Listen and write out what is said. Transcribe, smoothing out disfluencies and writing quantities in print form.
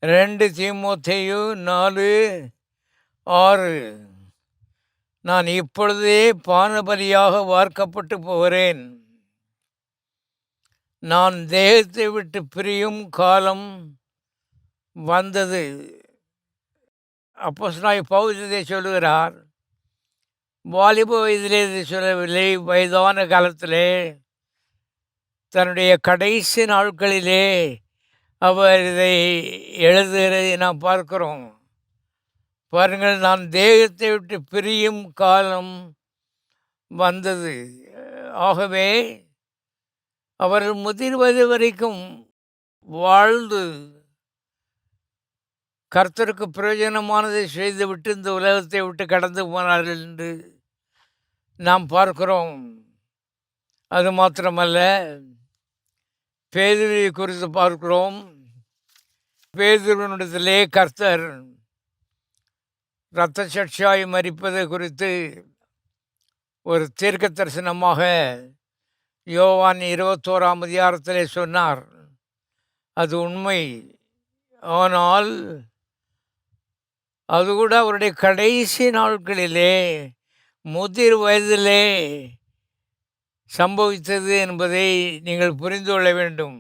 2 தீமோத்தேயு 4:6. நான் இப்பொழுதே பானபலியாக வார்க்கப்பட்டு போகிறேன். நான் தேகத்தை விட்டு பிரியும் காலம் வந்தது. அப்போஸ்தலனாகிய பவுல் இதை சொல்லுகிறார். வாலிப வயதிலே இதை சொல்லவில்லை, வயதான காலத்திலே, தன்னுடைய கடைசி நாட்களிலே அவர் இதை எழுதுகிறதை நாம் பார்க்கிறோம். பாருங்கள், நான் தேகத்தை விட்டு பிரியும் காலம் வந்தது. ஆகவே அவர்கள் முதிர் வயது வரைக்கும் வாழ்ந்து கர்த்தருக்கு பிரயோஜனமானதை செய்துவிட்டு இந்த உலகத்தை விட்டு கடந்து போனார்கள் என்று நாம் பார்க்கிறோம். அது மாத்திரமல்ல, பேதுருவை குறித்து பார்க்கிறோம். பேதுருவினிடத்திலே கர்த்தர் இரத்த சாட்சியாய் மரிப்பதை குறித்து ஒரு தீர்க்க தரிசனமாக யோவான் 21ஆம் அதிகாரத்திலே சொன்னார். அது உண்மை. ஆனால் அது கூட அவருடைய கடைசி நாட்களிலே முதிர் வயதிலே சம்பவித்தது என்பதை நீங்கள் புரிந்து கொள்ள வேண்டும்.